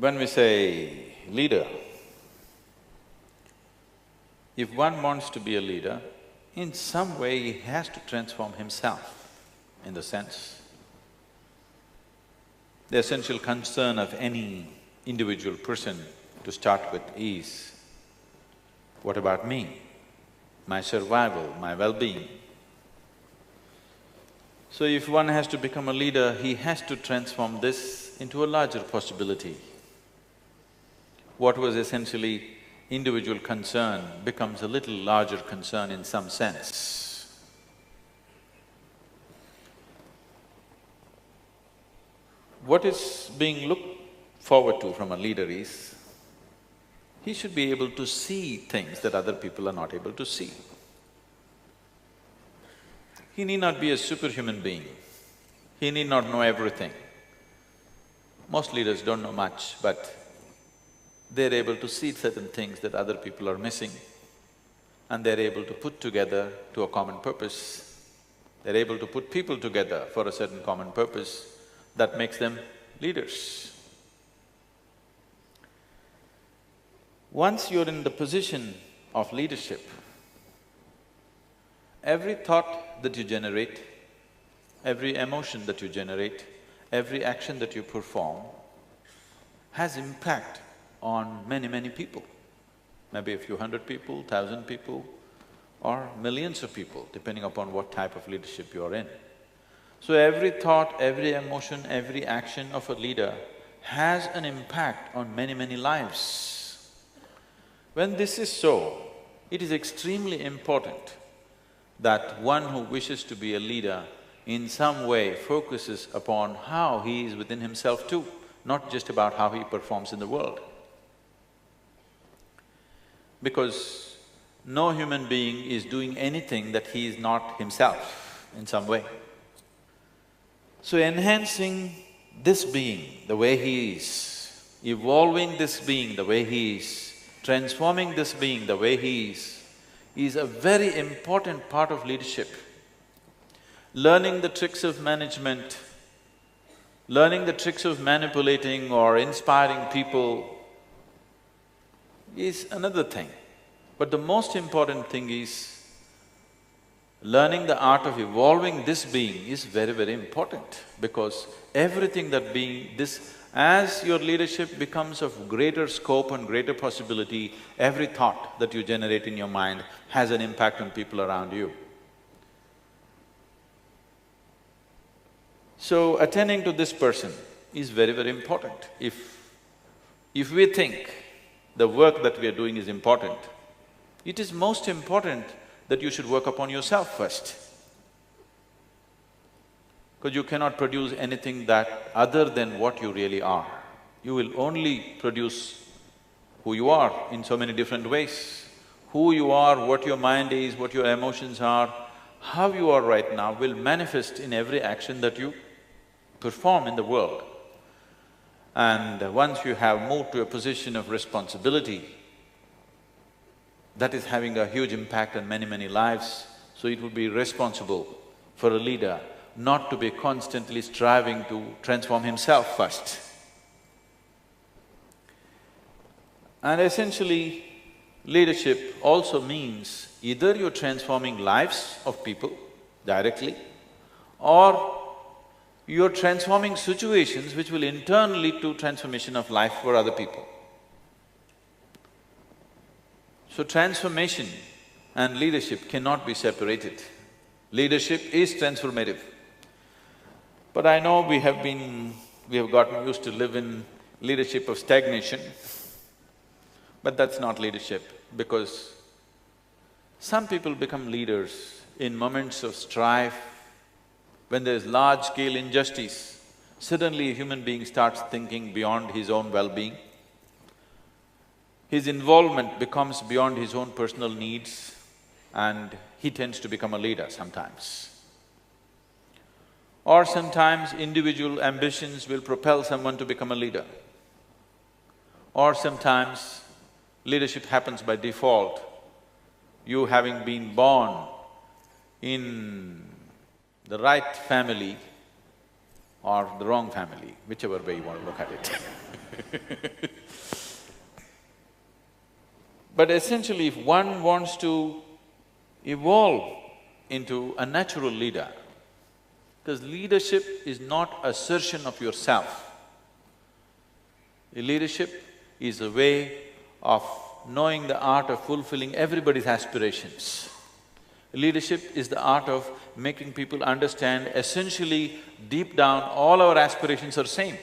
When we say leader, if one wants to be a leader, in some way he has to transform himself, in the sense, the essential concern of any individual person to start with is, what about me, my survival, my well-being? So if one has to become a leader, he has to transform this into a larger possibility. What was essentially individual concern becomes a little larger concern in some sense. What is being looked forward to from a leader is, he should be able to see things that other people are not able to see. He need not be a superhuman being, he need not know everything. Most leaders don't know much, but they're able to see certain things that other people are missing, and they're able to put together to a common purpose. They're able to put people together for a certain common purpose that makes them leaders. Once you're in the position of leadership, every thought that you generate, every emotion that you generate, every action that you perform has impact on many, many people. Maybe a few hundred people, 1,000 people, or millions of people, depending upon what type of leadership you are in. So every thought, every emotion, every action of a leader has an impact on many, many lives. When this is so, it is extremely important that one who wishes to be a leader in some way focuses upon how he is within himself too, not just about how he performs in the world. Because no human being is doing anything that he is not himself in some way. So enhancing this being the way he is, evolving this being the way he is, transforming this being the way he is a very important part of leadership. Learning the tricks of management, learning the tricks of manipulating or inspiring people is another thing. But the most important thing is, learning the art of evolving this being is very, very important, because everything that being… as your leadership becomes of greater scope and greater possibility, every thought that you generate in your mind has an impact on people around you. So attending to this person is very, very important. If we think the work that we are doing is important, it is most important that you should work upon yourself first. Because you cannot produce anything that other than what you really are. You will only produce who you are in so many different ways. Who you are, what your mind is, what your emotions are, how you are right now will manifest in every action that you perform in the world. And once you have moved to a position of responsibility, that is having a huge impact on many, many lives. So it would be responsible for a leader not to be constantly striving to transform himself first. And essentially, leadership also means either you're transforming lives of people directly, or you're transforming situations which will in turn lead to transformation of life for other people. So transformation and leadership cannot be separated. Leadership is transformative. But I know we have gotten used to live in leadership of stagnation, but that's not leadership, because some people become leaders in moments of strife, when there's large-scale injustice. Suddenly a human being starts thinking beyond his own well-being. His involvement becomes beyond his own personal needs, and he tends to become a leader sometimes. Or sometimes individual ambitions will propel someone to become a leader. Or sometimes leadership happens by default. You having been born in the right family or the wrong family, whichever way you want to look at it But essentially, if one wants to evolve into a natural leader, because leadership is not assertion of yourself. Leadership is a way of knowing the art of fulfilling everybody's aspirations. Leadership is the art of making people understand essentially, deep down, all our aspirations are same.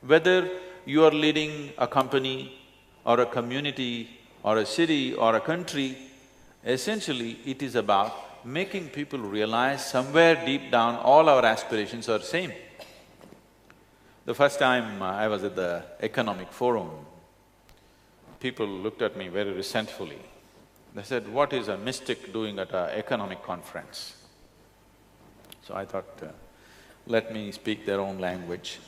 Whether you are leading a company or a community or a city or a country, essentially it is about making people realize somewhere deep down all our aspirations are same. The first time I was at the economic forum, people looked at me very resentfully. They said, "What is a mystic doing at an economic conference?" So I thought, let me speak their own language.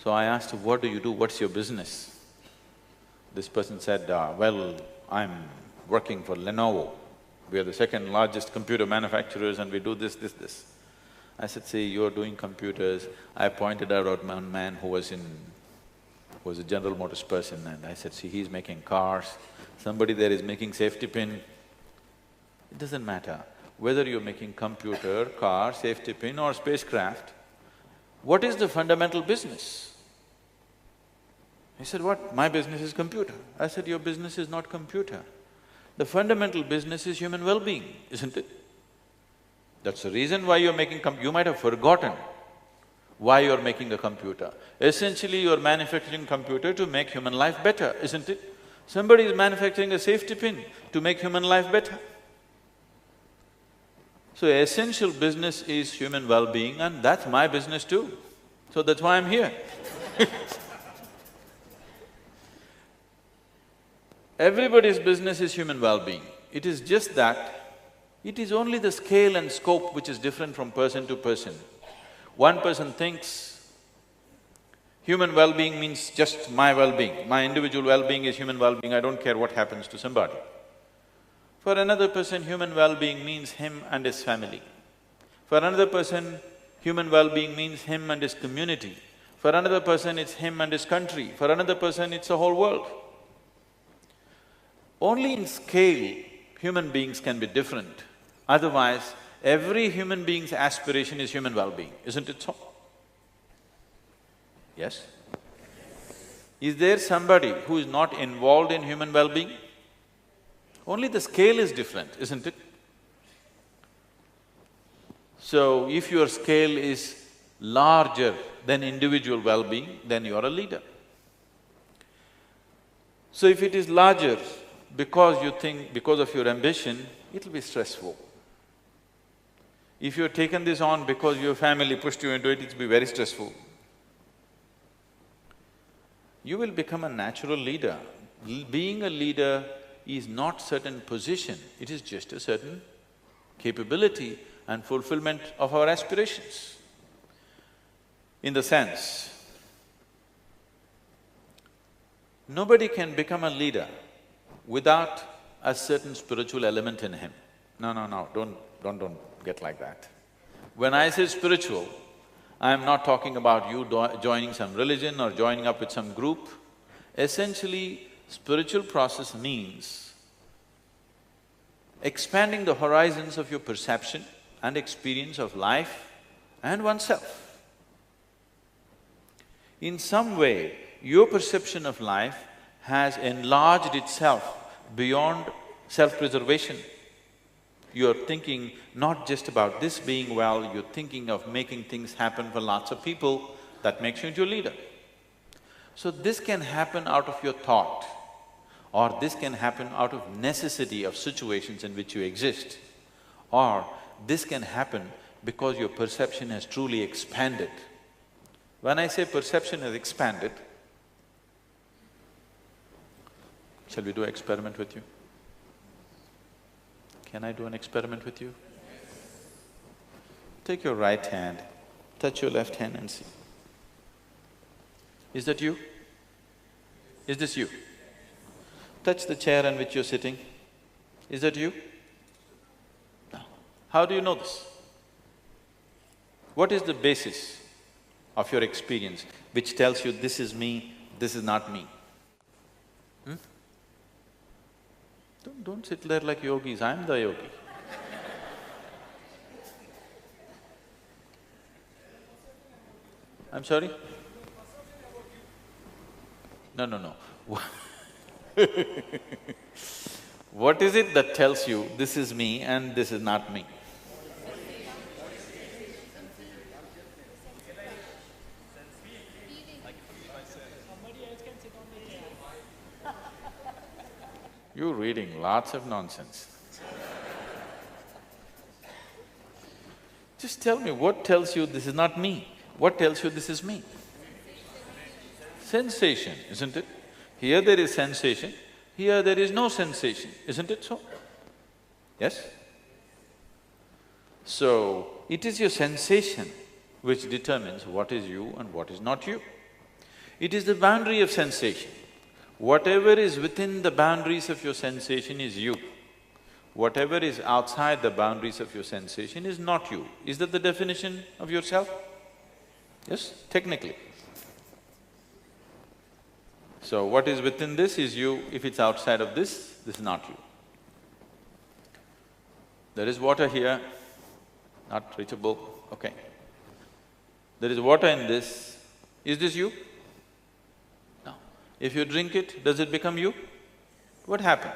So I asked, "What do you do? What's your business?" This person said, "Well, I'm working for Lenovo. We are the second largest computer manufacturers and we do this. I said, "See, you're doing computers." I pointed out one man who was a General Motors person, and I said, "See, he's making cars. Somebody there is making safety pin." It doesn't matter whether you're making computer, car, safety pin or spacecraft, what is the fundamental business? He said, "What? My business is computer." I said, "Your business is not computer. The fundamental business is human well-being, isn't it? That's the reason why you're making you might have forgotten why you're making a computer. Essentially, you're manufacturing computer to make human life better, isn't it? Somebody is manufacturing a safety pin to make human life better. So essential business is human well-being and that's my business too. So that's why I'm here." Everybody's business is human well-being. It is just that it is only the scale and scope which is different from person to person. One person thinks human well-being means just my well-being, my individual well-being is human well-being, I don't care what happens to somebody. For another person, human well-being means him and his family. For another person, human well-being means him and his community. For another person, it's him and his country. For another person, it's the whole world. Only in scale, human beings can be different. Otherwise, every human being's aspiration is human well-being, isn't it so? Yes? Is there somebody who is not involved in human well-being? Only the scale is different, isn't it? So, if your scale is larger than individual well-being, then you are a leader. So if it is larger because you think, because of your ambition, it'll be stressful. If you've taken this on because your family pushed you into it, it'll be very stressful. You will become a natural leader. Being a leader is not certain position, it is just a certain capability and fulfillment of our aspirations. In the sense, nobody can become a leader without a certain spiritual element in him. No, don't get like that. When I say spiritual, I am not talking about you joining some religion or joining up with some group. Essentially, spiritual process means expanding the horizons of your perception and experience of life and oneself. In some way, your perception of life has enlarged itself beyond self-preservation. You're thinking not just about this being well, you're thinking of making things happen for lots of people, that makes you into a leader. So this can happen out of your thought, or this can happen out of necessity of situations in which you exist, or this can happen because your perception has truly expanded. When I say perception has expanded, shall we do an experiment with you? Can I do an experiment with you? Take your right hand, touch your left hand and see. Is that you? Is this you? Touch the chair on which you're sitting. Is that you? No. How do you know this? What is the basis of your experience which tells you this is me, this is not me? Hmm? Don't sit there like yogis, I'm the yogi. I'm sorry? No, no, no. What is it that tells you this is me and this is not me? You're reading lots of nonsense. Just tell me, what tells you this is not me? What tells you this is me? Sensation, isn't it? Here there is sensation, here there is no sensation, isn't it so? Yes? So, it is your sensation which determines what is you and what is not you. It is the boundary of sensation. Whatever is within the boundaries of your sensation is you. Whatever is outside the boundaries of your sensation is not you. Is that the definition of yourself? Yes, technically. So what is within this is you, if it's outside of this is not you. There is water here, not reachable, okay. There is water in this, is this you? No. If you drink it, does it become you? What happened?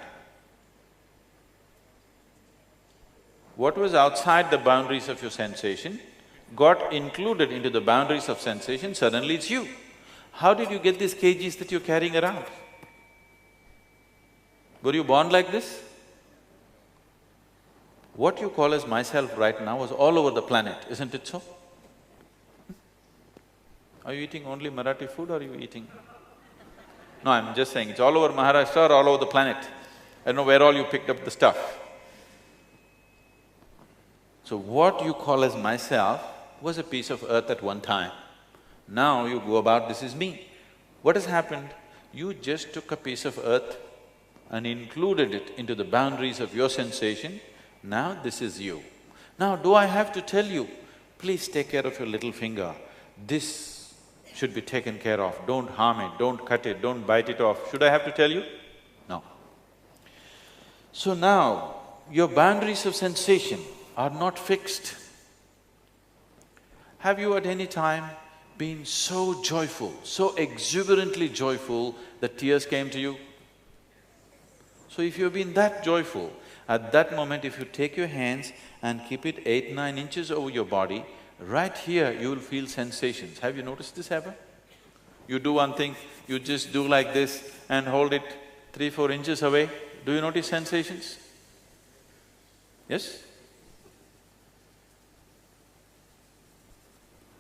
What was outside the boundaries of your sensation got included into the boundaries of sensation, suddenly it's you. How did you get these kgs that you're carrying around? Were you born like this? What you call as myself right now was all over the planet, isn't it so? Are you eating only Marathi food or are you eating… No, I'm just saying, it's all over Maharashtra or all over the planet. I don't know where all you picked up the stuff. So what you call as myself was a piece of earth at one time. Now you go about, this is me. What has happened? You just took a piece of earth and included it into the boundaries of your sensation. Now this is you. Now do I have to tell you, please take care of your little finger, this should be taken care of, don't harm it, don't cut it, don't bite it off. Should I have to tell you? No. So now, your boundaries of sensation are not fixed. Have you at any time been so joyful, so exuberantly joyful that tears came to you? So if you've been that joyful, at that moment if you take your hands and keep it 8–9 inches over your body, right here you will feel sensations. Have you noticed this ever? You do one thing, you just do like this and hold it 3–4 inches away, do you notice sensations? Yes?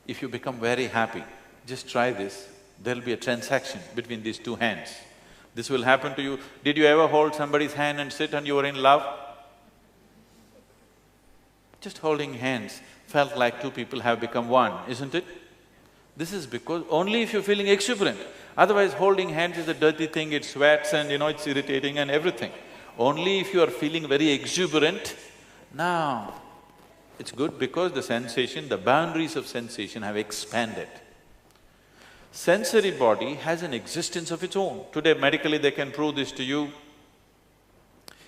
If you become very happy, just try this, there'll be a transaction between these two hands. This will happen to you. Did you ever hold somebody's hand and sit and you were in love? Just holding hands felt like two people have become one, isn't it? This is because only if you're feeling exuberant. Otherwise, holding hands is a dirty thing, it sweats and it's irritating and everything. Only if you are feeling very exuberant, now it's good because the sensation, the boundaries of sensation have expanded. Sensory body has an existence of its own. Today medically they can prove this to you.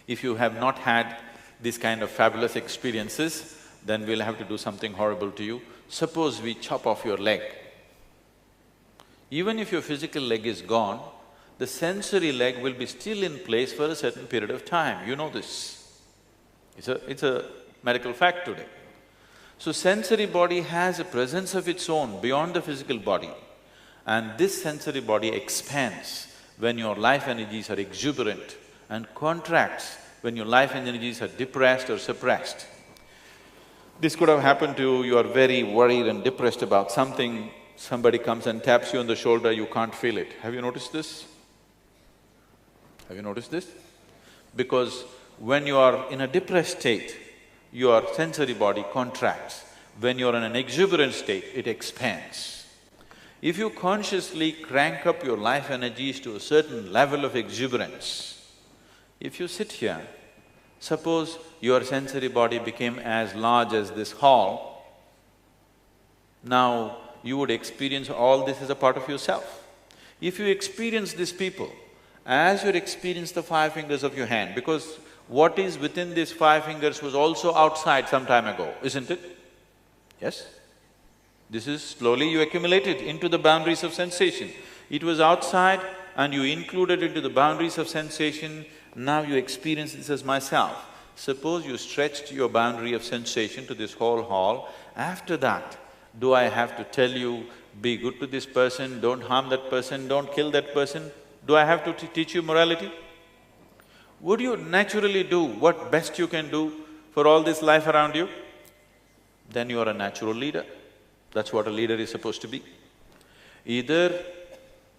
If you have not had these kind of fabulous experiences, then we'll have to do something horrible to you. Suppose we chop off your leg. Even if your physical leg is gone, the sensory leg will be still in place for a certain period of time, you know this. It's a medical fact today. So sensory body has a presence of its own beyond the physical body, and this sensory body expands when your life energies are exuberant and contracts when your life energies are depressed or suppressed. This could have happened to you, you are very worried and depressed about something, somebody comes and taps you on the shoulder, you can't feel it. Have you noticed this? Have you noticed this? Because when you are in a depressed state, your sensory body contracts. When you're in an exuberant state, it expands. If you consciously crank up your life energies to a certain level of exuberance, if you sit here, suppose your sensory body became as large as this hall, now you would experience all this as a part of yourself. If you experience these people as you experience the five fingers of your hand, because what is within these five fingers was also outside some time ago, isn't it? Yes? This is slowly you accumulated into the boundaries of sensation. It was outside and you included into the boundaries of sensation, now you experience this as myself. Suppose you stretched your boundary of sensation to this whole hall, after that, do I have to tell you, be good to this person, don't harm that person, don't kill that person? Do I have to teach you morality? Would you naturally do what best you can do for all this life around you? Then you are a natural leader. That's what a leader is supposed to be. Either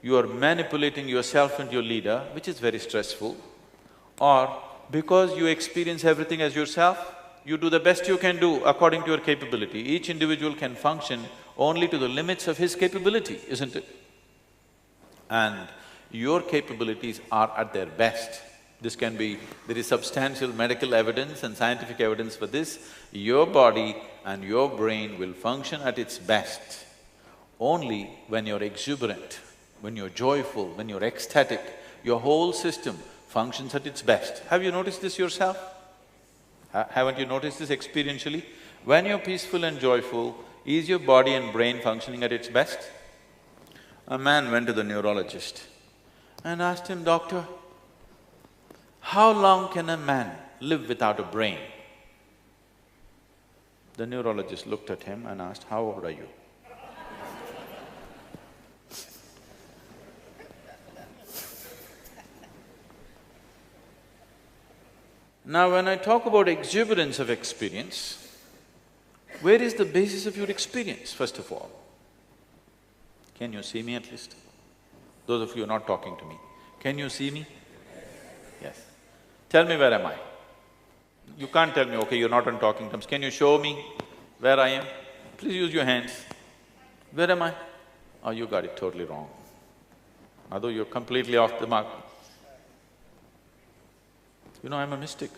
you are manipulating yourself into your leader, which is very stressful, or because you experience everything as yourself, you do the best you can do according to your capability. Each individual can function only to the limits of his capability, isn't it? And your capabilities are at their best. This can be… there is substantial medical evidence and scientific evidence for this. Your body and your brain will function at its best only when you're exuberant, when you're joyful, when you're ecstatic. Your whole system functions at its best. Have you noticed this yourself? Haven't you noticed this experientially? When you're peaceful and joyful, is your body and brain functioning at its best? A man went to the neurologist and asked him, "Doctor, how long can a man live without a brain?" The neurologist looked at him and asked, "How old are you?" Now, when I talk about exuberance of experience, where is the basis of your experience, first of all? Can you see me at least? Those of you not talking to me, can you see me? Yes. Tell me, where am I? You can't tell me, okay, you're not on talking terms. Can you show me where I am? Please use your hands. Where am I? Oh, you got it totally wrong. Although you're completely off the mark. You know, I'm a mystic.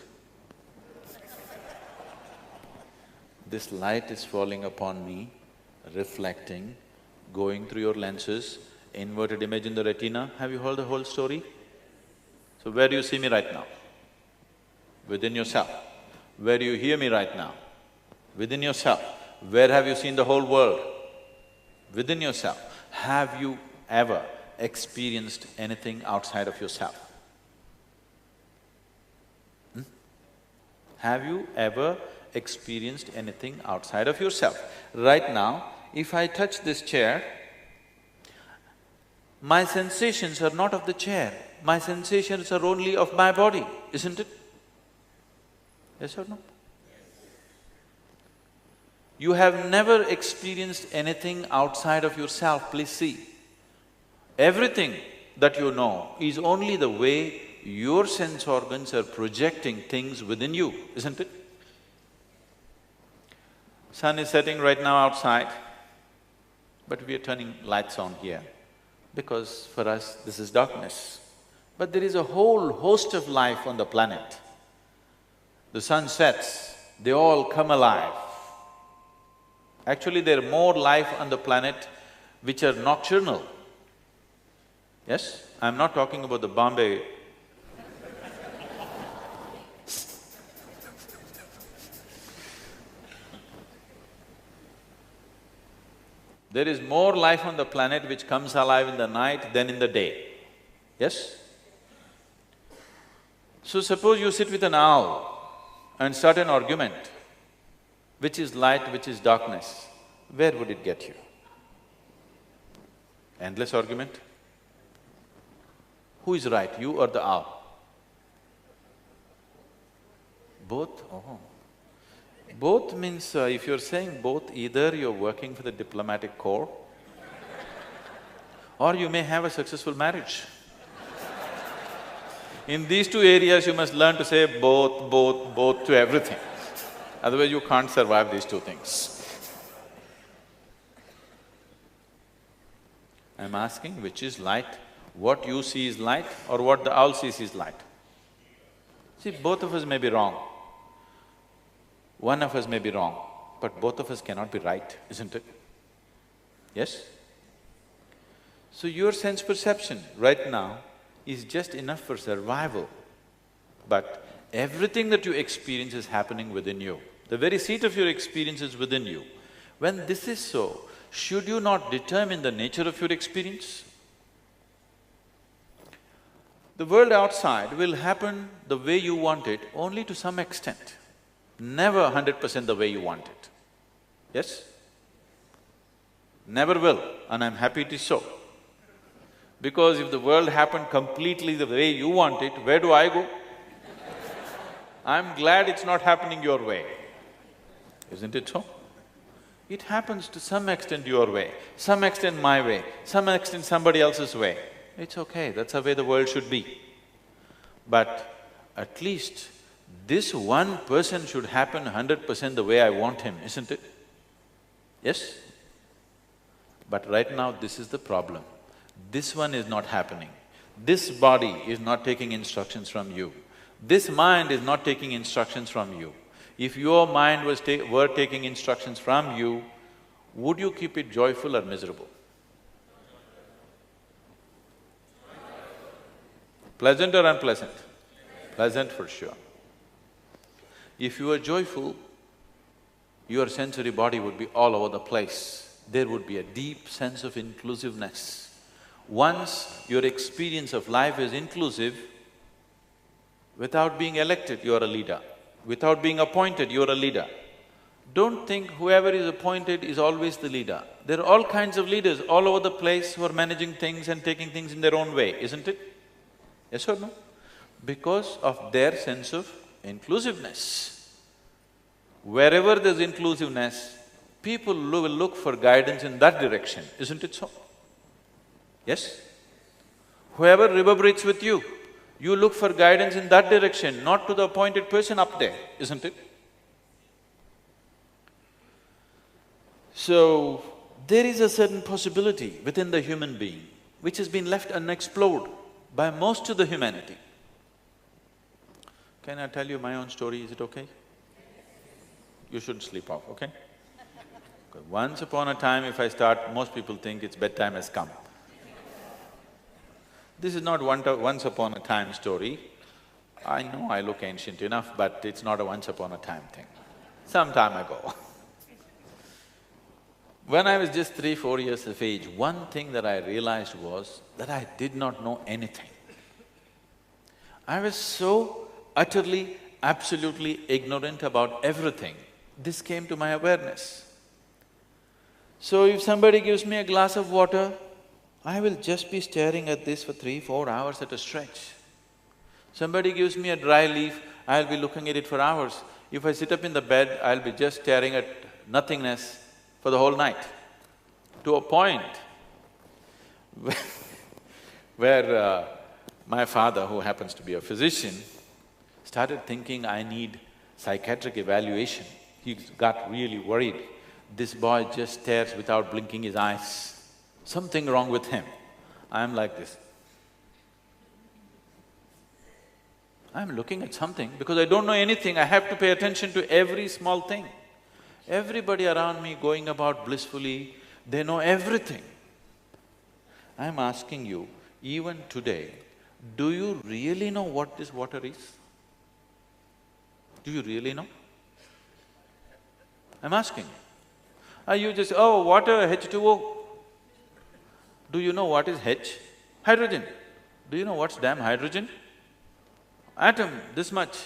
This light is falling upon me, reflecting, going through your lenses, inverted image in the retina. Have you heard the whole story? So where do you see me right now? Within yourself. Where do you hear me right now? Within yourself. Where have you seen the whole world? Within yourself. Have you ever experienced anything outside of yourself? Have you ever experienced anything outside of yourself? Right now, if I touch this chair, my sensations are not of the chair, my sensations are only of my body, isn't it? Yes or no? You have never experienced anything outside of yourself, please see. Everything that you know is only the way your sense organs are projecting things within you, isn't it? Sun is setting right now outside, but we are turning lights on here because for us this is darkness. But there is a whole host of life on the planet. The sun sets, they all come alive. Actually, there are more life on the planet which are nocturnal. Yes? I'm not talking about the Bombay there is more life on the planet which comes alive in the night than in the day. Yes? So suppose you sit with an owl and start an argument, which is light, which is darkness, where would it get you? Endless argument? Who is right, you or the owl? Both? Oh. Both means, if you're saying both, either you're working for the diplomatic corps or you may have a successful marriage. In these two areas, you must learn to say both to everything. Otherwise, you can't survive these two things. I'm asking which is light, what you see is light or what the owl sees is light. See, both of us may be wrong. One of us may be wrong, but both of us cannot be right, isn't it? Yes? So your sense perception right now is just enough for survival, but everything that you experience is happening within you. The very seat of your experience is within you. When this is so, should you not determine the nature of your experience? The world outside will happen the way you want it only to some extent, never 100% the way you want it. Yes? Never will, and I'm happy it is so. Because if the world happened completely the way you want it, where do I go? I'm glad it's not happening your way. Isn't it so? It happens to some extent your way, some extent my way, some extent somebody else's way. It's okay, that's the way the world should be. But at least this one person should happen 100% the way I want him, isn't it? Yes? But right now this is the problem. This one is not happening. This body is not taking instructions from you. This mind is not taking instructions from you. If your mind were taking instructions from you, would you keep it joyful or miserable? Pleasant or unpleasant? Pleasant for sure. If you are joyful, your sensory body would be all over the place. There would be a deep sense of inclusiveness. Once your experience of life is inclusive, without being elected, you are a leader. Without being appointed, you are a leader. Don't think whoever is appointed is always the leader. There are all kinds of leaders all over the place who are managing things and taking things in their own way, isn't it? Yes or no? Because of their sense of inclusiveness. Wherever there's inclusiveness, people will look for guidance in that direction, isn't it so? Yes? Whoever reverberates with you, you look for guidance in that direction, not to the appointed person up there, isn't it? So, there is a certain possibility within the human being which has been left unexplored by most of the humanity. Can I tell you my own story, is it okay? You shouldn't sleep off, okay? Because once upon a time, if I start, most people think it's bedtime has come. This is not once upon a time story. I know I look ancient enough, but it's not a once upon a time thing. Some time ago. When I was just 3-4 years of age, one thing that I realized was that I did not know anything. I was so utterly, absolutely ignorant about everything. This came to my awareness. So if somebody gives me a glass of water, I will just be staring at this for 3-4 hours at a stretch. Somebody gives me a dry leaf, I'll be looking at it for hours. If I sit up in the bed, I'll be just staring at nothingness for the whole night. To a point where my father, who happens to be a physician, started thinking I need psychiatric evaluation. He got really worried. This boy just stares without blinking his eyes. Something wrong with him. I'm like this. I'm looking at something because I don't know anything, I have to pay attention to every small thing. Everybody around me going about blissfully, they know everything. I'm asking you, even today, do you really know what this water is? Do you really know? I'm asking. Are you just, oh, water, H2O? Do you know what is H? Hydrogen. Do you know what's damn hydrogen? Atom, this much.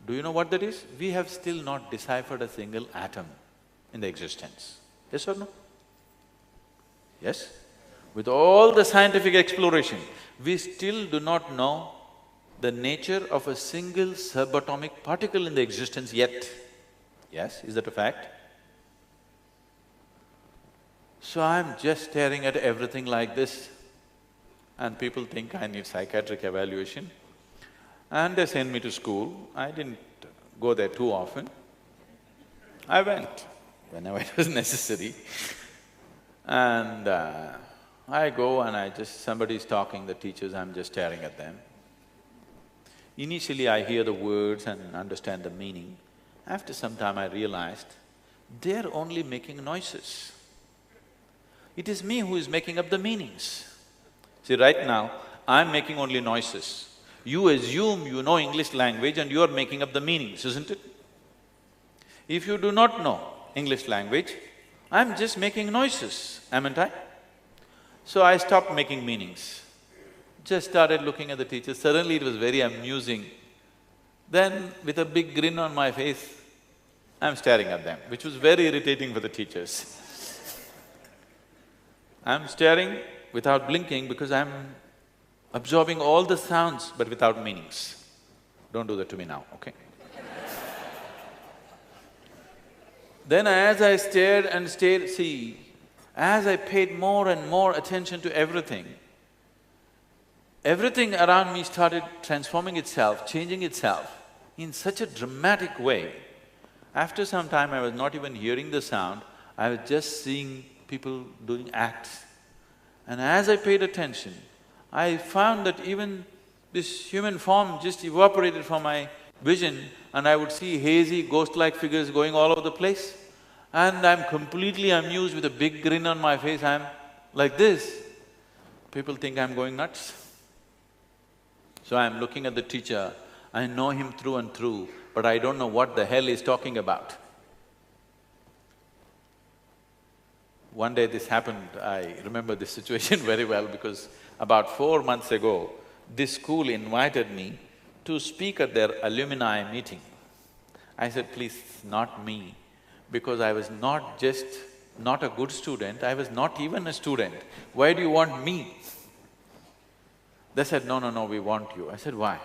Do you know what that is? We have still not deciphered a single atom in the existence. Yes or no? Yes? With all the scientific exploration, we still do not know the nature of a single subatomic particle in the existence yet. Yes, is that a fact? So I'm just staring at everything like this, and people think I need psychiatric evaluation. And they send me to school. I didn't go there too often. I went whenever it was necessary. And I go and somebody's talking, the teachers, I'm just staring at them. Initially I hear the words and understand the meaning. After some time I realized, they're only making noises. It is me who is making up the meanings. See, right now, I'm making only noises. You assume you know English language and you are making up the meanings, isn't it? If you do not know English language, I'm just making noises, haven't I? So I stopped making meanings. Just started looking at the teachers. Suddenly it was very amusing. Then, with a big grin on my face, I'm staring at them, which was very irritating for the teachers. I'm staring without blinking because I'm absorbing all the sounds but without meanings. Don't do that to me now, okay? Then as I stared and stared, see, as I paid more and more attention to everything, everything around me started transforming itself, changing itself in such a dramatic way. After some time, I was not even hearing the sound, I was just seeing people doing acts. And as I paid attention, I found that even this human form just evaporated from my vision and I would see hazy, ghost-like figures going all over the place. And I'm completely amused with a big grin on my face, I'm like this. People think I'm going nuts. So I'm looking at the teacher, I know him through and through, but I don't know what the hell he's talking about. One day this happened, I remember this situation very well because about 4 months ago, this school invited me to speak at their alumni meeting. I said, please, not me, because I was not just not a good student, I was not even a student. Why do you want me? They said, no, we want you. I said, why?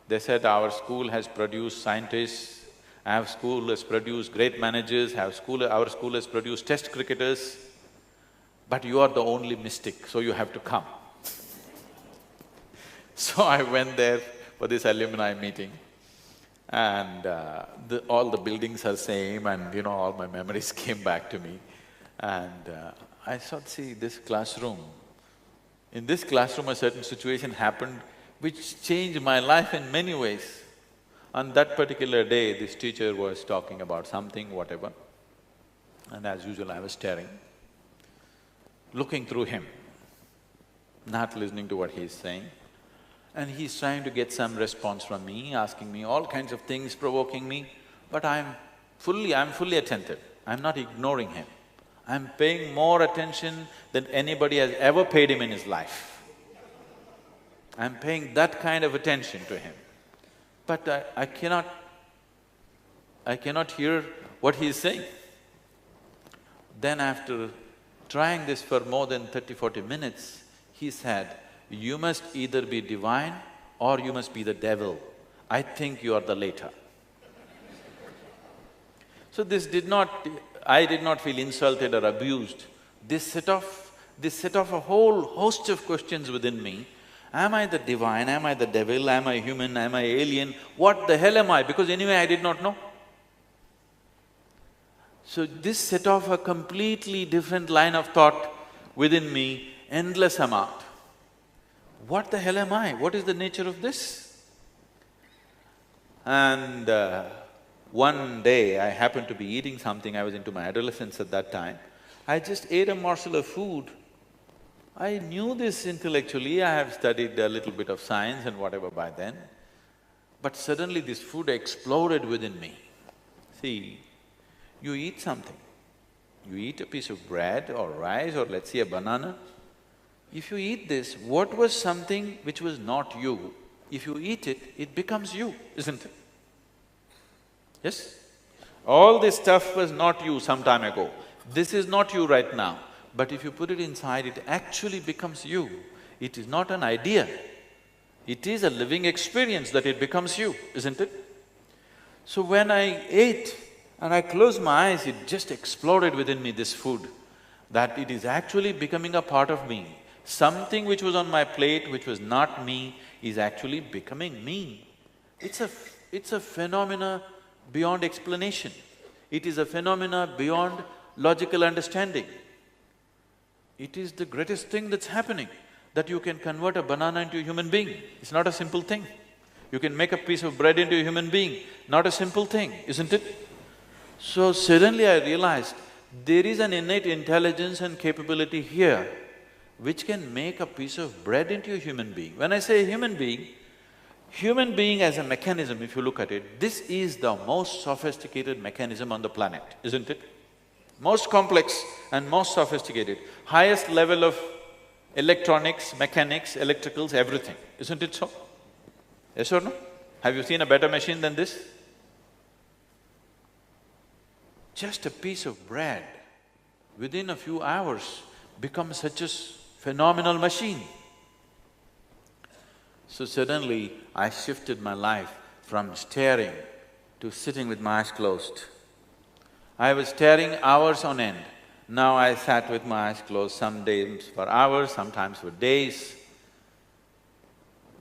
They said, our school has produced scientists, our school has produced great managers, our school has produced test cricketers, but you are the only mystic, so you have to come. So I went there for this alumni meeting and all the buildings are same and all my memories came back to me. And I thought, see, this classroom, in this classroom a certain situation happened which changed my life in many ways. On that particular day, this teacher was talking about something, whatever, and as usual I was staring, looking through him, not listening to what he's saying. And he's trying to get some response from me, asking me all kinds of things, provoking me, but I'm fully attentive, I'm not ignoring him. I'm paying more attention than anybody has ever paid him in his life. I'm paying that kind of attention to him. But I cannot hear what he is saying. Then after trying this for more than 30–40 minutes, he said, you must either be divine or you must be the devil. I think you are the latter. So I did not feel insulted or abused. This set off a whole host of questions within me. Am I the divine? Am I the devil? Am I human? Am I alien? What the hell am I? Because anyway I did not know. So this set off a completely different line of thought within me, endless amount. What the hell am I? What is the nature of this? And one day I happened to be eating something, I was into my adolescence at that time. I just ate a morsel of food. I knew this intellectually, I have studied a little bit of science and whatever by then, but suddenly this food exploded within me. See, you eat something, you eat a piece of bread or rice or let's say a banana. If you eat this, what was something which was not you, if you eat it, it becomes you, isn't it? Yes? All this stuff was not you some time ago. This is not you right now. But if you put it inside, it actually becomes you. It is not an idea. It is a living experience that it becomes you, isn't it? So when I ate and I closed my eyes, it just exploded within me, this food, that it is actually becoming a part of me. Something which was on my plate, which was not me, is actually becoming me. It's a phenomena beyond explanation. It is a phenomena beyond logical understanding. It is the greatest thing that's happening, that you can convert a banana into a human being. It's not a simple thing. You can make a piece of bread into a human being, not a simple thing, isn't it? So suddenly I realized, There is an innate intelligence and capability here which can make a piece of bread into a human being. When I say human being as a mechanism, if you look at it, this is the most sophisticated mechanism on the planet, isn't it? Most complex and most sophisticated, highest level of electronics, mechanics, electricals, everything, isn't it so? Yes or no? Have you seen a better machine than this? Just a piece of bread, within a few hours, becomes such a phenomenal machine. So suddenly, I shifted my life from staring to sitting with my eyes closed. I was staring hours on end. Now I sat with my eyes closed, some days for hours, sometimes for days.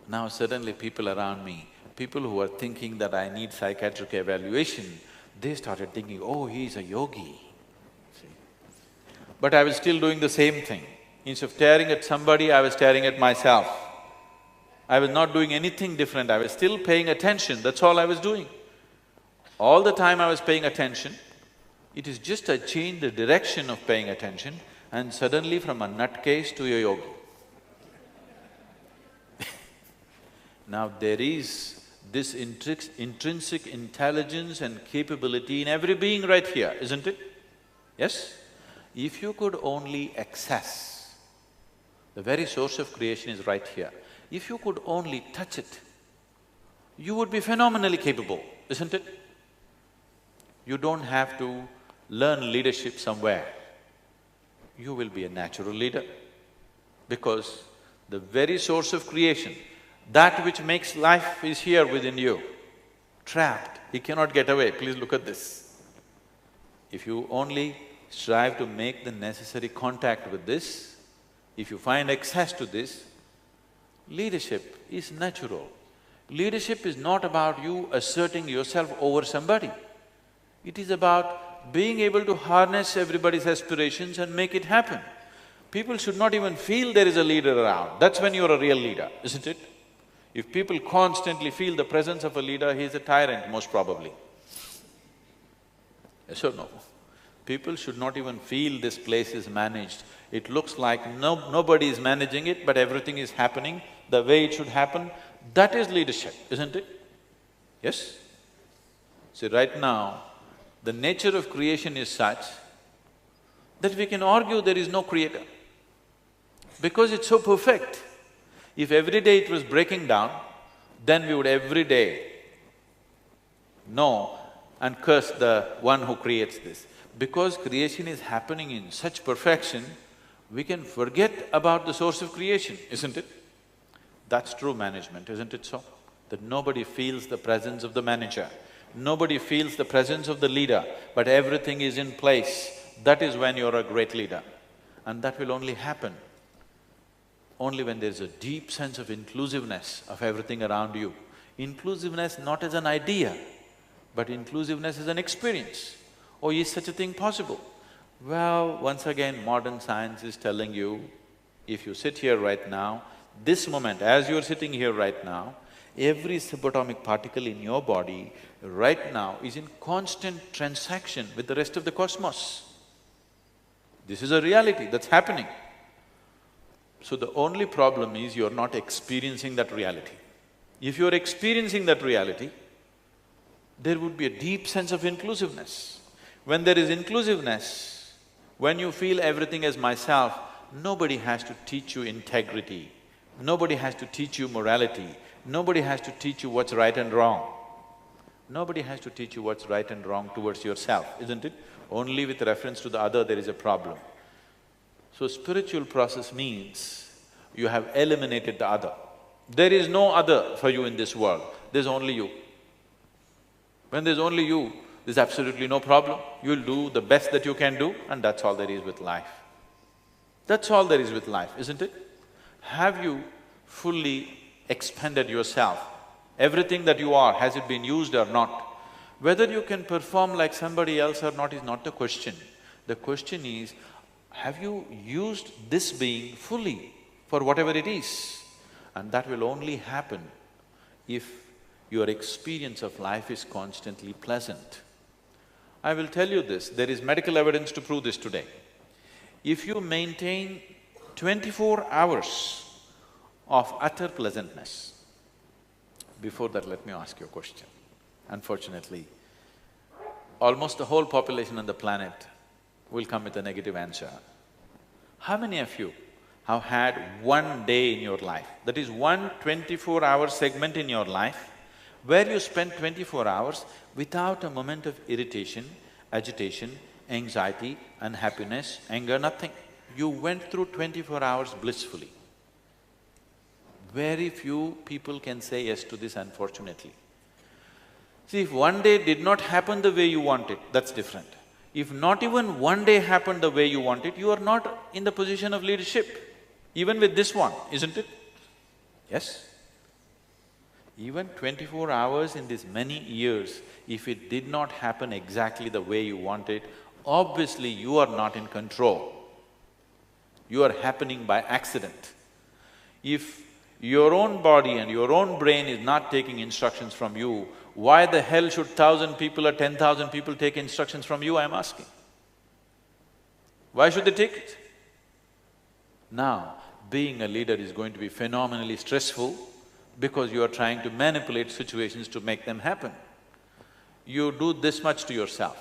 Now suddenly people around me, people who were thinking that I need psychiatric evaluation, they started thinking, oh, he's a yogi. See? But I was still doing the same thing. Instead of staring at somebody, I was staring at myself. I was not doing anything different, I was still paying attention, that's all I was doing. All the time I was paying attention, it is just I changed the direction of paying attention and suddenly from a nutcase to a yogi. Now there is this intrinsic intelligence and capability in every being right here, isn't it? Yes? If you could only access, the very source of creation is right here. If you could only touch it, you would be phenomenally capable, isn't it? You don't have to learn leadership somewhere. You will be a natural leader because the very source of creation, that which makes life is here within you, trapped, he cannot get away. Please look at this. If you only strive to make the necessary contact with this, if you find access to this, leadership is natural. Leadership is not about you asserting yourself over somebody. It is about being able to harness everybody's aspirations and make it happen. People should not even feel there is a leader around, that's when you're a real leader, isn't it? If people constantly feel the presence of a leader, he's a tyrant most probably. Yes or no? People should not even feel this place is managed. It looks like nobody is managing it, but everything is happening the way it should happen. That is leadership, isn't it? Yes? See, right now, the nature of creation is such that we can argue there is no creator because it's so perfect. If every day it was breaking down, then we would every day know and curse the one who creates this. Because creation is happening in such perfection, we can forget about the source of creation, isn't it? That's true management, isn't it so? That nobody feels the presence of the manager, nobody feels the presence of the leader, but everything is in place. That is when you're a great leader. And that will only happen only when there's a deep sense of inclusiveness of everything around you. Inclusiveness not as an idea, but inclusiveness as an experience. Oh, is such a thing possible? Well, once again, modern science is telling you, if you sit here right now, this moment, as you're sitting here right now, every subatomic particle in your body right now is in constant transaction with the rest of the cosmos. This is a reality that's happening. So the only problem is you're not experiencing that reality. If you're experiencing that reality, there would be a deep sense of inclusiveness. When there is inclusiveness, when you feel everything as myself, nobody has to teach you integrity, nobody has to teach you morality, nobody has to teach you what's right and wrong. Nobody has to teach you what's right and wrong towards yourself, isn't it? Only with reference to the other there is a problem. So spiritual process means you have eliminated the other. There is no other for you in this world, there's only you. When there's only you, there's absolutely no problem. You'll do the best that you can do and that's all there is with life. That's all there is with life, isn't it? Have you fully expended yourself? Everything that you are, has it been used or not? Whether you can perform like somebody else or not is not the question. The question is, have you used this being fully for whatever it is? And that will only happen if your experience of life is constantly pleasant. I will tell you this, there is medical evidence to prove this today. If you maintain 24 hours of utter pleasantness, before that let me ask you a question. Unfortunately, almost the whole population on the planet will come with a negative answer. How many of you have had one day in your life, that is one 24-hour segment in your life, where you spent 24 hours without a moment of irritation, agitation, anxiety, unhappiness, anger, nothing? You went through 24 hours blissfully. Very few people can say yes to this, unfortunately. See, if one day did not happen the way you want it, that's different. If not even one day happened the way you want it, you are not in the position of leadership, even with this one, isn't it? Yes? Even 24 hours in these many years, if it did not happen exactly the way you want it, obviously you are not in control. You are happening by accident. If your own body and your own brain is not taking instructions from you, why the hell should 1,000 people or 10,000 people take instructions from you, I'm asking? Why should they take it? Now, being a leader is going to be phenomenally stressful because you are trying to manipulate situations to make them happen. You do this much to yourself,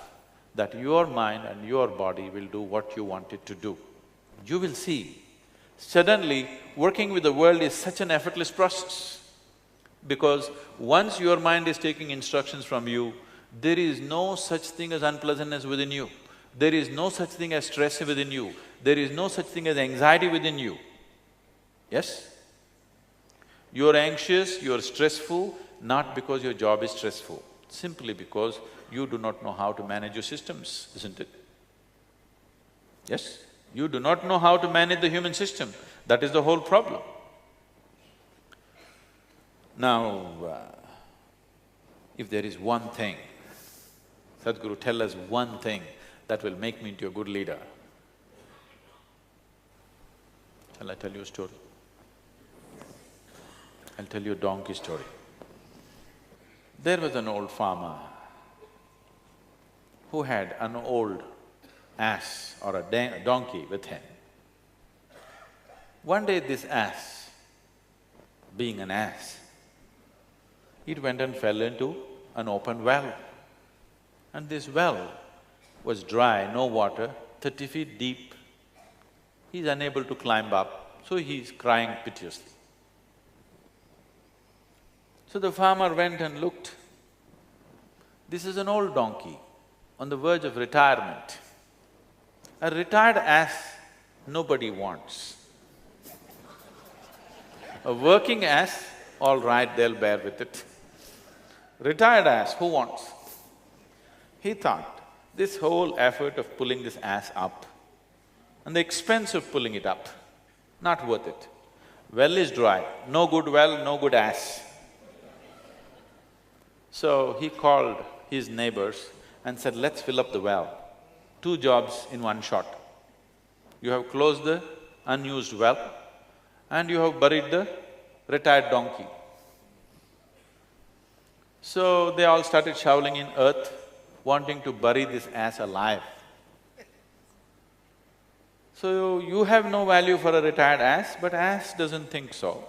that your mind and your body will do what you want it to do. You will see, suddenly working with the world is such an effortless process. Because once your mind is taking instructions from you, there is no such thing as unpleasantness within you. There is no such thing as stress within you. There is no such thing as anxiety within you. Yes? You're anxious, you're stressful, not because your job is stressful, simply because you do not know how to manage your systems, isn't it? Yes? You do not know how to manage the human system, that is the whole problem. Now, if there is one thing, Sadhguru, tell us one thing that will make me into a good leader. Shall I tell you a story? I'll tell you a donkey story. There was an old farmer who had an old ass or a donkey with him. One day this ass, being an ass, it went and fell into an open well. And this well was dry, no water, 30 feet deep. He's unable to climb up, so he's crying piteously. So the farmer went and looked. This is an old donkey on the verge of retirement. A retired ass nobody wants. A working ass, all right, they'll bear with it. Retired ass, who wants? He thought, this whole effort of pulling this ass up and the expense of pulling it up, not worth it. Well is dry, no good well, no good ass. So he called his neighbors and said, let's fill up the well. 2 jobs in one shot. You have closed the unused well and you have buried the retired donkey. So they all started shoveling in earth, wanting to bury this ass alive. So you have no value for a retired ass, but ass doesn't think so.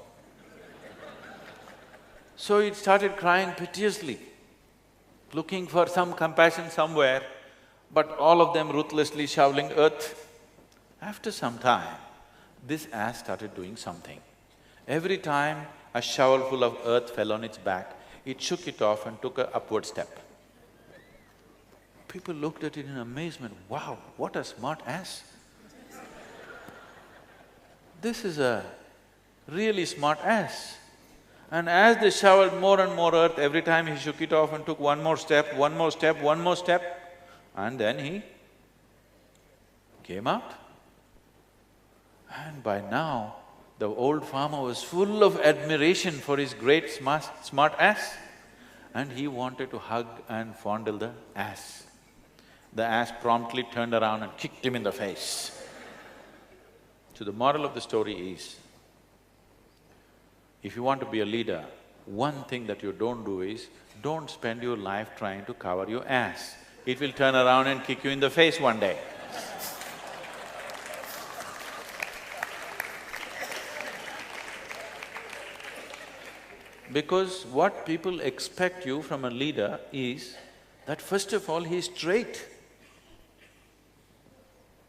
So it started crying piteously, looking for some compassion somewhere, but all of them ruthlessly shoveling earth. After some time, this ass started doing something. Every time a shovelful of earth fell on its back, it shook it off and took an upward step. People looked at it in amazement, wow, what a smart ass. This is a really smart ass. And as they shoveled more and more earth, every time he shook it off and took one more step, one more step, one more step, and then he came out. And by now, the old farmer was full of admiration for his great smart ass, and he wanted to hug and fondle the ass. The ass promptly turned around and kicked him in the face. So the moral of the story is, if you want to be a leader, one thing that you don't do is, don't spend your life trying to cover your ass. it will turn around and kick you in the face one day. Because what people expect you from a leader is that first of all, he is straight.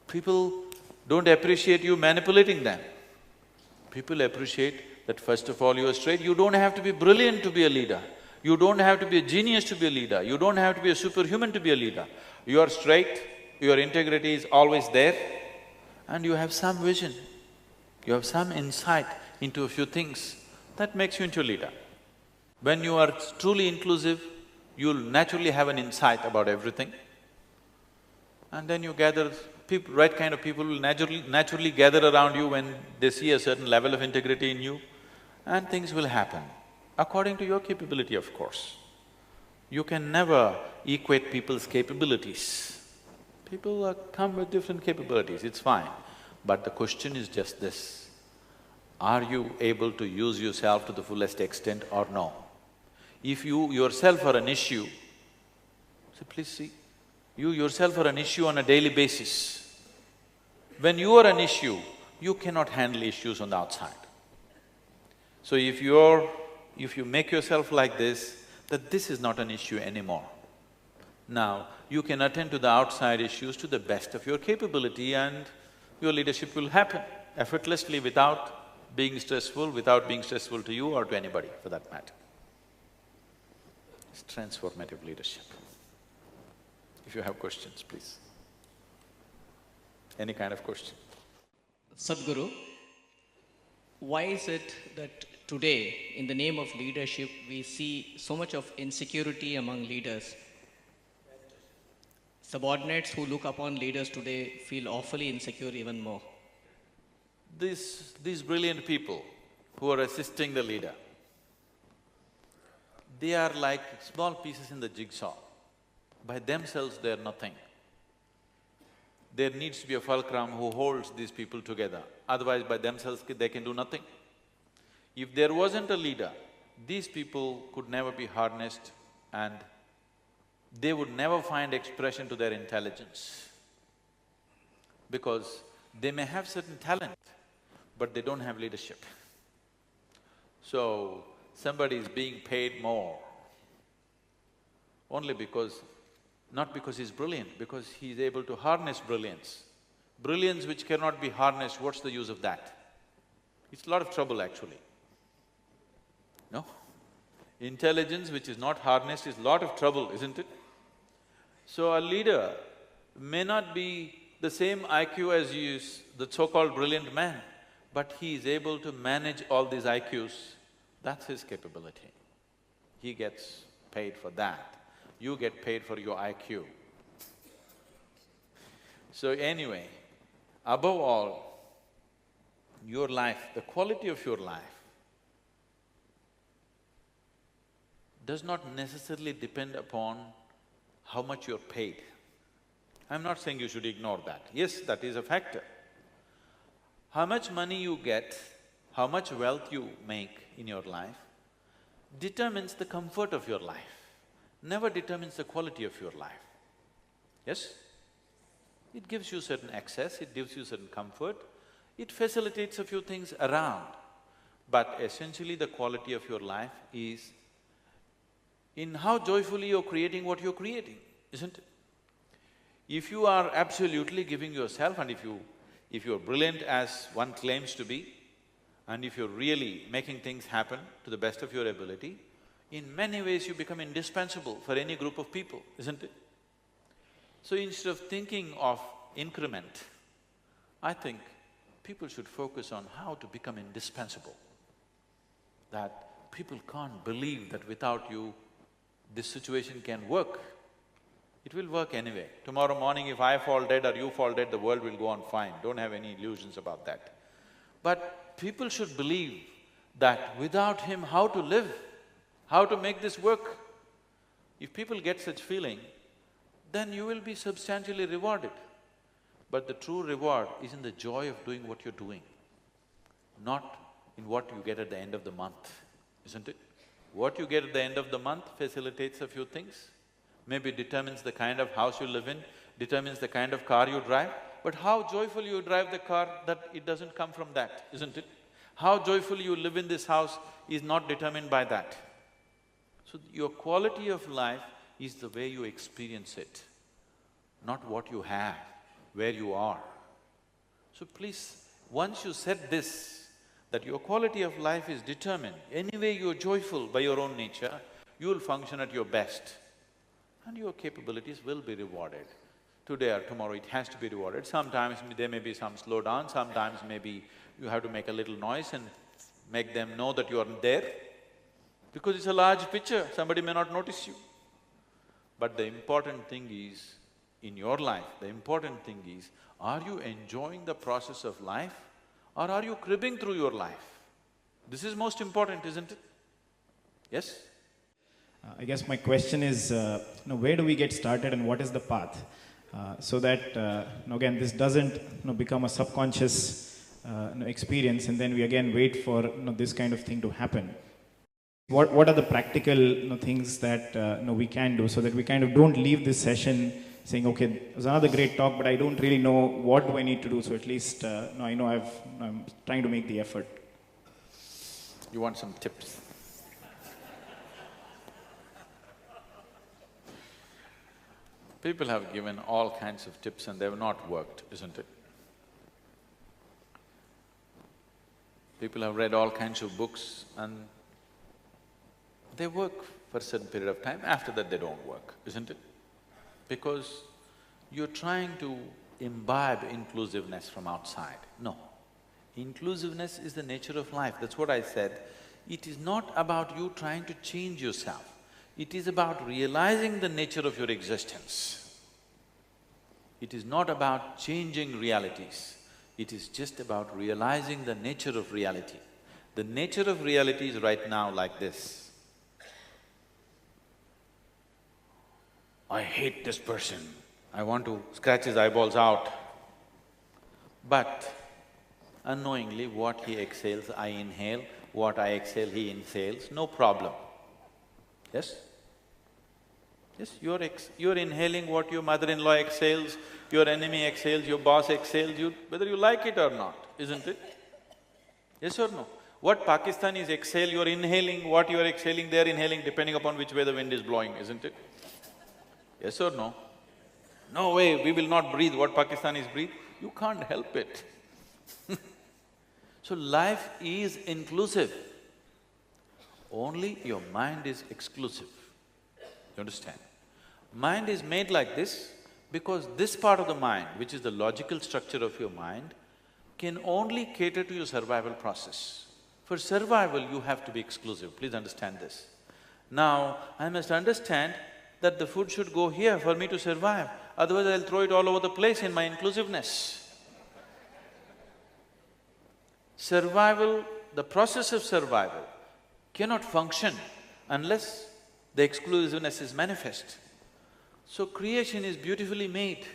People don't appreciate you manipulating them. People appreciate that first of all you are straight. You don't have to be brilliant to be a leader. You don't have to be a genius to be a leader. You don't have to be a superhuman to be a leader. You are straight, your integrity is always there, and you have some vision. You have some insight into a few things that makes you into a leader. When you are truly inclusive, you'll naturally have an insight about everything. And then you gather people, right kind of people will naturally gather around you when they see a certain level of integrity in you, and things will happen, according to your capability, of course. You can never equate people's capabilities. People come with different capabilities, it's fine. But the question is just this, are you able to use yourself to the fullest extent or no? If you yourself are an issue, so please see, you yourself are an issue on a daily basis. When you are an issue, you cannot handle issues on the outside. So if you make yourself like this, that this is not an issue anymore. Now, you can attend to the outside issues to the best of your capability and your leadership will happen effortlessly without being stressful to you or to anybody for that matter. It's transformative leadership. If you have questions, please. Any kind of question. Sadhguru, why is it that today, in the name of leadership, we see so much of insecurity among leaders? Subordinates who look upon leaders today feel awfully insecure even more. These brilliant people who are assisting the leader, they are like small pieces in the jigsaw. By themselves, they are nothing. There needs to be a fulcrum who holds these people together, otherwise by themselves they can do nothing. If there wasn't a leader, these people could never be harnessed and they would never find expression to their intelligence. Because they may have certain talent, but they don't have leadership. So, somebody is being paid more only not because he's brilliant, because he's able to harness brilliance. Brilliance which cannot be harnessed, what's the use of that? It's a lot of trouble actually. No? Intelligence which is not harnessed is a lot of trouble, isn't it? So a leader may not be the same IQ as the so-called brilliant man, but he is able to manage all these IQs. That's his capability. He gets paid for that. You get paid for your IQ. So anyway, above all, your life, the quality of your life does not necessarily depend upon how much you're paid. I'm not saying you should ignore that. Yes, that is a factor. How much money you get, how much wealth you make in your life determines the comfort of your life, never determines the quality of your life. Yes? It gives you certain access, it gives you certain comfort, it facilitates a few things around. But essentially the quality of your life is in how joyfully you're creating what you're creating, isn't it? If you are absolutely giving yourself and if you're brilliant as one claims to be, and if you're really making things happen to the best of your ability, in many ways you become indispensable for any group of people, isn't it? So instead of thinking of increment, I think people should focus on how to become indispensable. That people can't believe that without you, this situation can work. It will work anyway. Tomorrow morning if I fall dead or you fall dead, the world will go on fine, don't have any illusions about that. But people should believe that without him, how to live, how to make this work. If people get such feeling, then you will be substantially rewarded. But the true reward is in the joy of doing what you're doing, not in what you get at the end of the month, isn't it? What you get at the end of the month facilitates a few things, maybe determines the kind of house you live in, determines the kind of car you drive, but how joyful you drive the car, that it doesn't come from that, isn't it? How joyful you live in this house is not determined by that. So your quality of life is the way you experience it, not what you have, where you are. So please, once you set this, that your quality of life is determined, anyway you're joyful by your own nature, you will function at your best and your capabilities will be rewarded. Today or tomorrow it has to be rewarded. Sometimes there may be some slowdown, sometimes maybe you have to make a little noise and make them know that you are there. Because it's a large picture, somebody may not notice you. But the important thing is, in your life, the important thing is, are you enjoying the process of life or are you cribbing through your life? This is most important, isn't it? Yes? I guess my question is, where do we get started and what is the path? So that, again, this doesn't become a subconscious experience and then we again wait for this kind of thing to happen. What are the practical things that we can do so that we kind of don't leave this session saying, okay, it was another great talk, but I don't really know what do I need to do, so at least I know I'm trying to make the effort. You want some tips? People have given all kinds of tips and they have not worked, isn't it? People have read all kinds of books and they work for a certain period of time, after that they don't work, isn't it? Because you're trying to imbibe inclusiveness from outside. No. Inclusiveness is the nature of life, that's what I said. It is not about you trying to change yourself. It is about realizing the nature of your existence. It is not about changing realities. It is just about realizing the nature of reality. The nature of reality is right now like this. I hate this person, I want to scratch his eyeballs out. But unknowingly, what he exhales, I inhale, what I exhale, he inhales, no problem. Yes? Yes, you're inhaling what your mother-in-law exhales, your enemy exhales, your boss exhales, whether you like it or not, isn't it? Yes or no? What Pakistanis exhale, you're inhaling, what you're exhaling, they're inhaling, depending upon which way the wind is blowing, isn't it? Yes or no? No way, we will not breathe what Pakistanis breathe. You can't help it. So life is inclusive. Only your mind is exclusive. You understand? Mind is made like this because this part of the mind, which is the logical structure of your mind, can only cater to your survival process. For survival, you have to be exclusive, please understand this. Now, I must understand that the food should go here for me to survive, otherwise I'll throw it all over the place in my inclusiveness. Survival, the process of survival cannot function unless the exclusiveness is manifest. So creation is beautifully made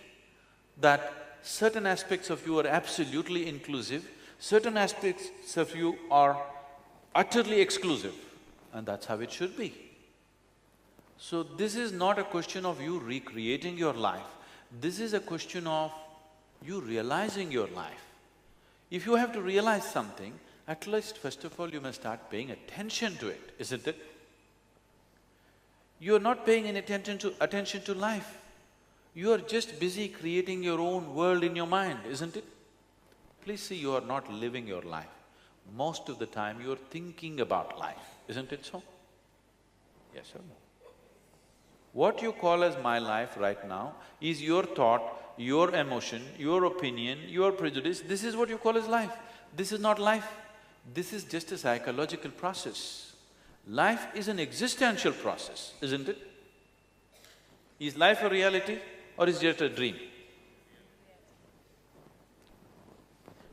that certain aspects of you are absolutely inclusive, certain aspects of you are utterly exclusive, and that's how it should be. So this is not a question of you recreating your life, this is a question of you realizing your life. If you have to realize something, at least first of all you must start paying attention to it, isn't it? You are not paying any attention to life. You are just busy creating your own world in your mind, isn't it? Please see, you are not living your life. Most of the time you are thinking about life, isn't it so? Yes or no? What you call as my life right now is your thought, your emotion, your opinion, your prejudice, this is what you call as life. This is not life, this is just a psychological process. Life is an existential process, isn't it? Is life a reality or is it just a dream?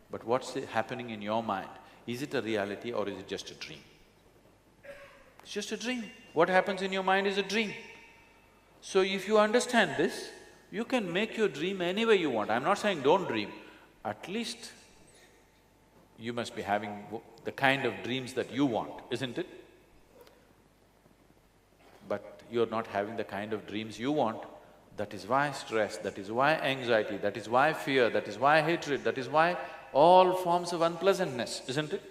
But what's happening in your mind? Is it a reality or is it just a dream? It's just a dream. What happens in your mind is a dream. So if you understand this, you can make your dream any way you want. I'm not saying don't dream, at least you must be having the kind of dreams that you want, isn't it? But you're not having the kind of dreams you want. That is why stress, that is why anxiety, that is why fear, that is why hatred, that is why all forms of unpleasantness, isn't it?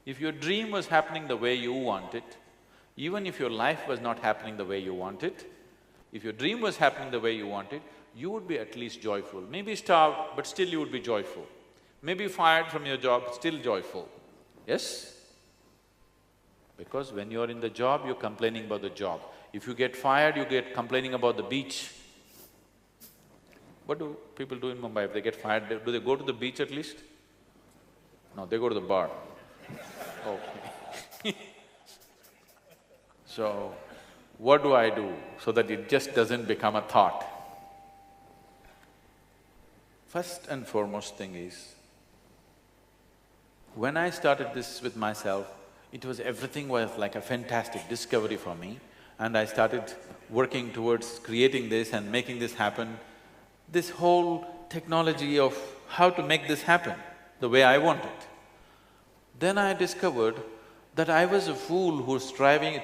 If your dream was happening the way you want it, even if your life was not happening the way you want it, if your dream was happening the way you want it, you would be at least joyful. Maybe starved, but still you would be joyful. Maybe fired from your job, still joyful. Yes? Because when you're in the job, you're complaining about the job. If you get fired, you get complaining about the beach. What do people do in Mumbai if they get fired? Do they go to the beach at least? No, they go to the bar. Okay. So, what do I do so that it just doesn't become a thought? First and foremost thing is, when I started this with myself, everything was like a fantastic discovery for me, and I started working towards creating this and making this happen. This whole technology of how to make this happen the way I want it. Then I discovered that I was a fool who was trying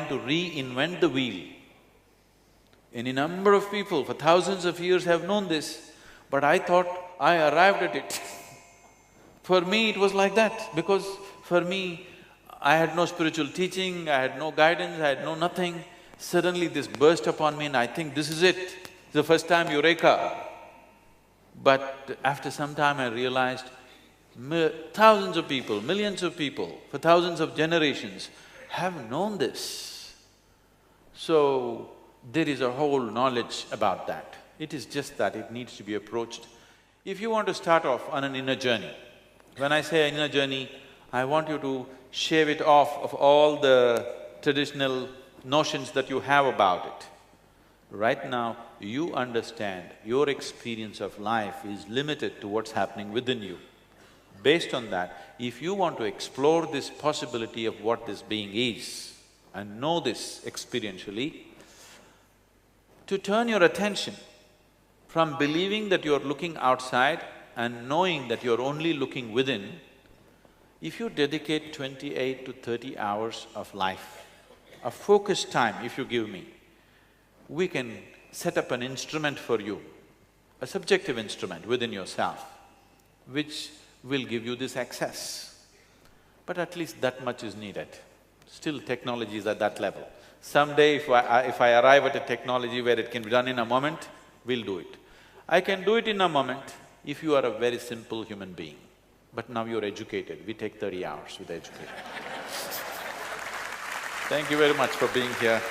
to reinvent the wheel. Any number of people for thousands of years have known this, but I thought I arrived at it. For me, it was like that, because for me, I had no spiritual teaching, I had no guidance, I had no nothing. Suddenly this burst upon me and I think this is it. It's the first time eureka. But after some time I realized thousands of people, millions of people, for thousands of generations have known this. So, there is a whole knowledge about that. It is just that it needs to be approached. If you want to start off on an inner journey, when I say inner journey, I want you to shave it off of all the traditional notions that you have about it. Right now, you understand your experience of life is limited to what's happening within you. Based on that, if you want to explore this possibility of what this being is and know this experientially, to turn your attention from believing that you're looking outside and knowing that you're only looking within, if you dedicate 28 to 30 hours of life, a focused time if you give me, we can set up an instrument for you, a subjective instrument within yourself, which will give you this access. But at least that much is needed. Still technology is at that level. Someday if I arrive at a technology where it can be done in a moment, we'll do it. I can do it in a moment if you are a very simple human being. But now you're educated, we take 30 hours with education. Thank you very much for being here.